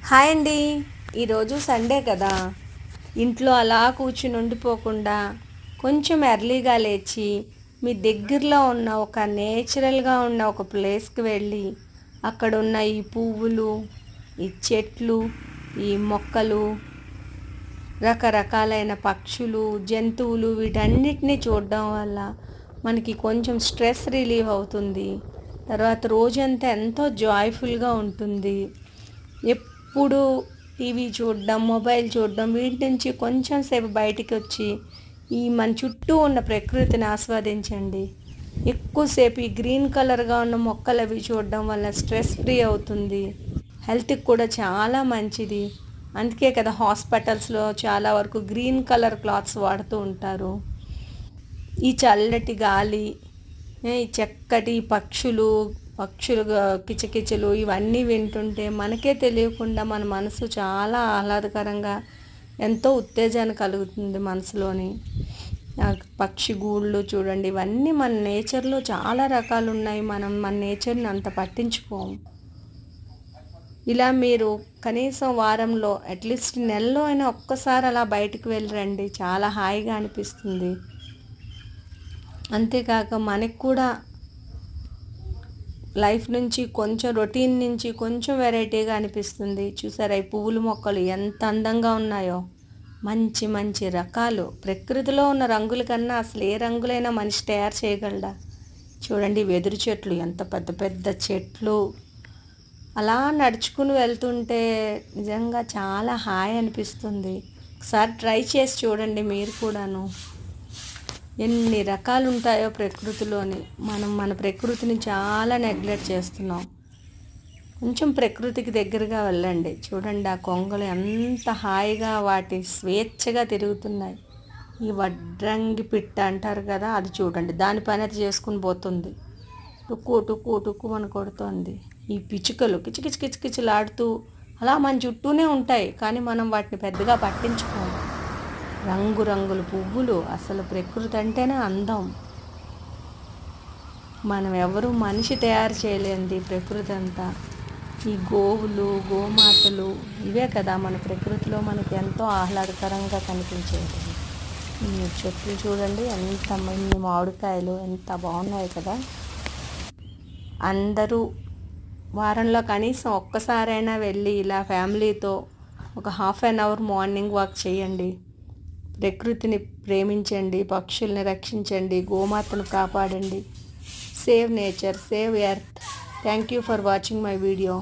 Hi అండి. ఈరోజు Sunday కదా, ఇంట్లో అలా కూర్చుని ఉండిపోకుండా కొంచెం ఎర్లీగా లేచి మీ దగ్గరలో ఉన్న ఒక నేచురల్గా ఉన్న ఒక ప్లేస్కి వెళ్ళి అక్కడ ఉన్న ఈ పువ్వులు, ఈ చెట్లు, ఈ మొక్కలు, రకరకాలైన పక్షులు, జంతువులు వీటన్నిటిని చూడడం వల్ల మనకి కొంచెం స్ట్రెస్ రిలీవ్ అవుతుంది. తర్వాత రోజంతా ఎంతో జాయ్ఫుల్గా ఉంటుంది. ఎప్పుడు టీవీ చూడడం, మొబైల్ చూడడం వీటి నుంచి కొంచెం సేపు బయటికి వచ్చి ఈ మన చుట్టూ ఉన్న ప్రకృతిని ఆస్వాదించండి. ఎక్కువసేపు ఈ గ్రీన్ కలర్గా ఉన్న మొక్కలు అవి చూడడం వల్ల స్ట్రెస్ ఫ్రీ అవుతుంది. హెల్త్కి కూడా చాలా మంచిది. అందుకే కదా హాస్పిటల్స్లో చాలా వరకు గ్రీన్ కలర్ క్లాత్స్ వాడుతూ ఉంటారు. ఈ చల్లటి గాలి, ఈ చక్కటి పక్షులు కిచకిచలు ఇవన్నీ వింటుంటే మనకే తెలియకుండా మన మనసు చాలా ఆహ్లాదకరంగా ఎంతో ఉత్తేజాన్ని కలుగుతుంది మనసులోని. పక్షి గూళ్ళు చూడండి, ఇవన్నీ మన నేచర్లో చాలా రకాలు ఉన్నాయి. మనం మన నేచర్ని అంత పట్టించుకోము. ఇలా మీరు కనీసం వారంలో అట్లీస్ట్ నెలలో అయినా ఒక్కసారి అలా బయటకు వెళ్ళరండి, చాలా హాయిగా అనిపిస్తుంది. అంతేకాక మనకు కూడా లైఫ్ నుంచి కొంచెం రొటీన్ నుంచి కొంచెం వెరైటీగా అనిపిస్తుంది. చూసారా ఈ పువ్వుల మొక్కలు ఎంత అందంగా ఉన్నాయో, మంచి మంచి రకాలు. ప్రకృతిలో ఉన్న రంగుల కన్నా అసలు ఏ రంగులైనా మనిషి తయారు చేయగలడా? చూడండి వెదురు చెట్లు, ఎంత పెద్ద పెద్ద చెట్లు. అలా నడుచుకుని వెళ్తుంటే నిజంగా చాలా హాయి అనిపిస్తుంది. ఒకసారి ట్రై చేసి చూడండి మీరు కూడాను. ఎన్ని రకాలు ఉంటాయో ప్రకృతిలోని. మనం మన ప్రకృతిని చాలా నెగ్లెక్ట్ చేస్తున్నాం. కొంచెం ప్రకృతికి దగ్గరగా వెళ్ళండి. చూడండి ఆ కొంగలు ఎంత హాయిగా వాటి స్వేచ్ఛగా తిరుగుతున్నాయి. ఈ వడ్రంగి పిట్ట అంటారు కదా, అది చూడండి దాని పని అది చేసుకుని పోతుంది. టుక్కు టుక్కు టుక్కు అని కొడుతోంది. ఈ పిచ్చుకలు కిచకిచలాడుతూ అలా మన చుట్టూనే ఉంటాయి, కానీ మనం వాటిని పెద్దగా పట్టించుకోము. రంగురంగుల పువ్వులు, అసలు ప్రకృతి అంటేనే అందం. మనం ఎవరు మనిషి తయారు చేయలేంది ప్రకృతి అంతా. ఈ గోవులు, గోమాతలు ఇవే కదా మన ప్రకృతిలో మనకి ఎంతో ఆహ్లాదకరంగా కనిపించేది. ఈ చెట్లు చూడండి ఎంత మంది మామిడికాయలు ఎంత బాగున్నాయి కదా. అందరూ వారంలో కనీసం ఒక్కసారైనా వెళ్ళి ఇలా ఫ్యామిలీతో ఒక ½ an hour మార్నింగ్ వాక్ చేయండి. ప్రకృతిని ప్రేమించండి, పక్షుల్ని రక్షించండి, గోమాతను కాపాడండి. Save nature, save earth. Thank you for watching my video.